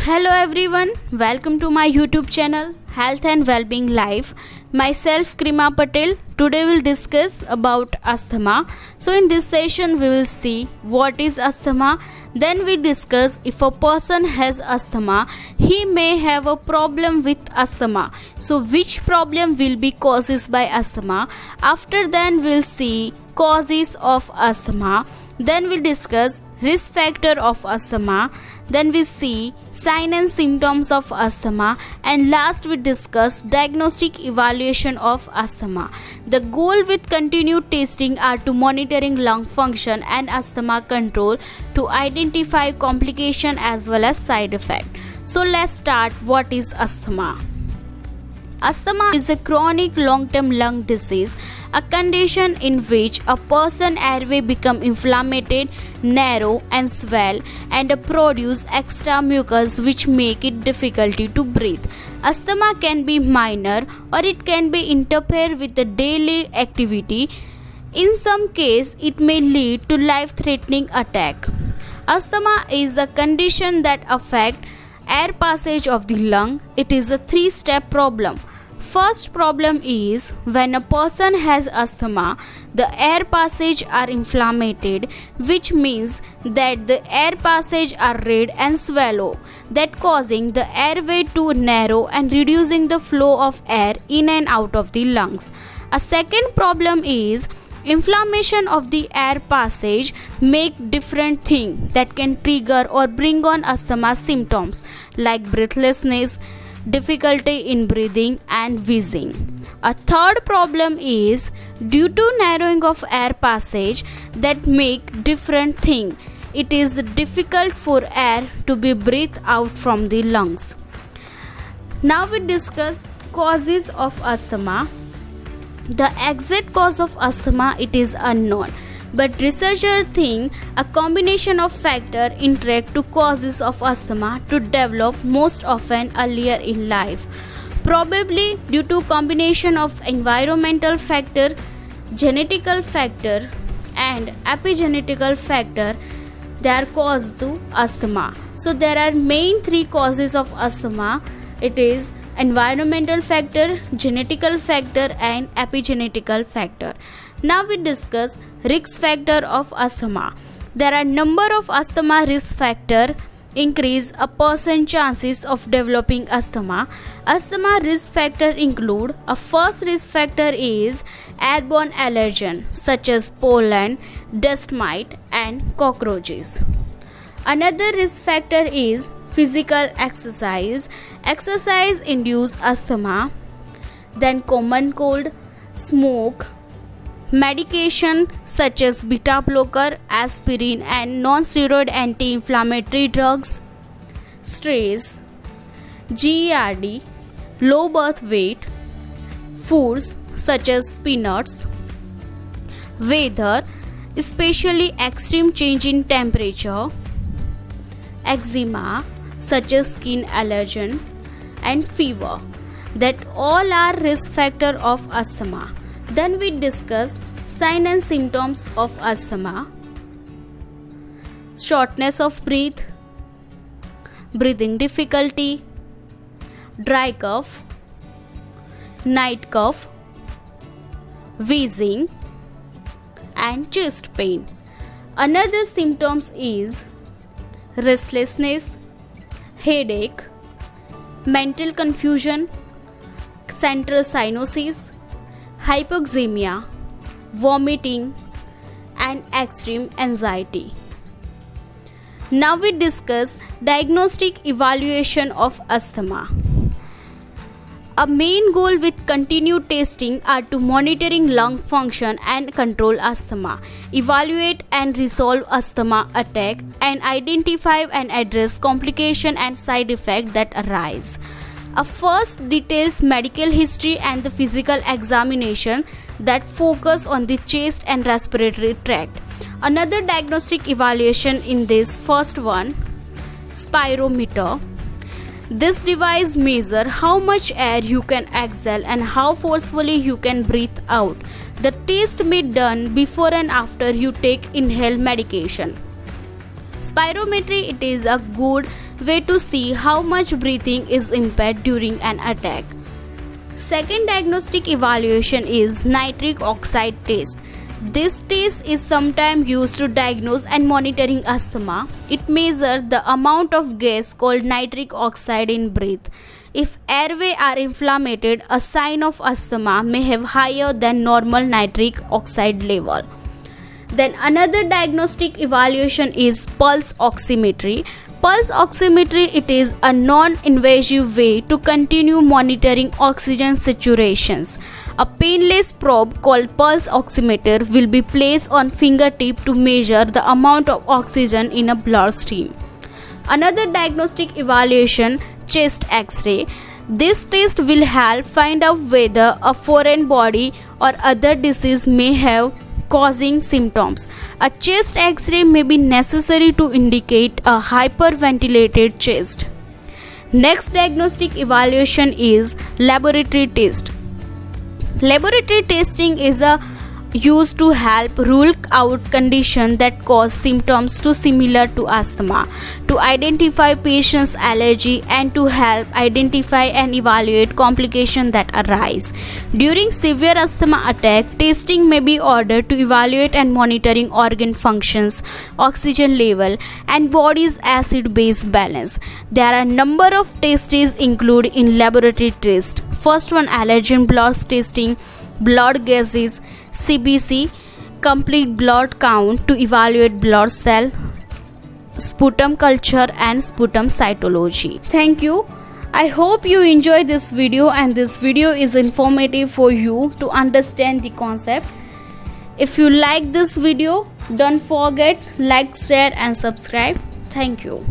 Hello everyone, welcome to my YouTube channel Health and Wellbeing Life. Myself Krima Patel. Today we'll discuss about asthma. So in this session we will see what is asthma. Then we discuss if a person has asthma, he may have a problem with asthma. So which problem will be causes by asthma? After then we'll see causes of asthma. Then we'll discuss risk factor of asthma. Then we see sign and symptoms of asthma, and last we discuss diagnostic evaluation of asthma. The goal with continued testing are to monitoring lung function and asthma control to identify complication as well as side effect. So let's start. What is asthma? Asthma is a chronic long-term lung disease, a condition in which a person's airway become inflamed, narrow and swell and produce extra mucus which make it difficult to breathe. Asthma can be minor or it can be interfere with the daily activity. In some cases, it may lead to life-threatening attack. Asthma is a condition that affects air passage of the lung. It is a three-step problem. First problem is when a person has asthma, the air passage are inflamed, which means that the air passage are red and swallow, that causing the airway to narrow and reducing the flow of air in and out of the lungs. A second problem is inflammation of the air passage make different things that can trigger or bring on asthma symptoms like breathlessness, difficulty in breathing and wheezing. A third problem is due to narrowing of air passage that make different thing. It is difficult for air to be breathed out from the lungs. Now we discuss causes of asthma. The exact cause of asthma it is unknown, but researchers think a combination of factors interact to causes of asthma to develop most often earlier in life. Probably due to combination of environmental factor, genetical factor and epigenetical factor, they are caused to asthma. So there are main three causes of asthma. It is environmental factor, genetical factor and epigenetical factor. Now we discuss risk factor of asthma. There are number of asthma risk factor increase a person's chances of developing asthma. Asthma risk factor include a first risk factor is airborne allergen such as pollen, dust mite and cockroaches. Another risk factor is physical exercise. Exercise induce asthma. Then common cold, smoke, medication such as beta blocker, aspirin and non-steroid anti-inflammatory drugs, stress, GERD, low birth weight, foods such as peanuts, weather, especially extreme change in temperature, eczema such as skin allergen and fever, that all are risk factor of asthma. Then we discuss sign and symptoms of asthma. Shortness of breath, breathing difficulty, dry cough, night cough, wheezing and chest pain. Another symptoms is restlessness, headache, mental confusion, central cyanosis, hypoxemia, vomiting and extreme anxiety. Now we discuss diagnostic evaluation of asthma. A main goal with continued testing are to monitoring lung function and control asthma, evaluate and resolve asthma attack and identify and address complication and side effects that arise. A first details medical history and the physical examination that focus on the chest and respiratory tract. Another diagnostic evaluation in this first one, spirometer. This device measures how much air you can exhale and how forcefully you can breathe out. The test may be done before and after you take inhaled medication. Spirometry, it is a good way to see how much breathing is impaired during an attack. Second diagnostic evaluation is nitric oxide test. This test is sometimes used to diagnose and monitoring asthma. It measures the amount of gas called nitric oxide in breath. If airway are inflamed, a sign of asthma may have higher than normal nitric oxide level. Then another diagnostic evaluation is pulse oximetry. Pulse oximetry, it is a non-invasive way to continue monitoring oxygen saturations. A painless probe called pulse oximeter will be placed on fingertip to measure the amount of oxygen in a bloodstream. Another diagnostic evaluation, chest X-ray. This test will help find out whether a foreign body or other disease may have causing symptoms. A chest X-ray may be necessary to indicate a hyperventilated chest. Next diagnostic evaluation is laboratory test. Laboratory testing is used to help rule out conditions that cause symptoms too similar to asthma, to identify patients' allergy, and to help identify and evaluate complications that arise. During severe asthma attack, testing may be ordered to evaluate and monitoring organ functions, oxygen level, and body's acid-base balance. There are a number of tests included in laboratory tests. First one, allergen blood testing, blood gases, CBC, complete blood count to evaluate blood cell, sputum culture, and sputum cytology. Thank you. I hope you enjoyed this video and this video is informative for you to understand the concept. If you like this video, don't forget like, share and subscribe. Thank you.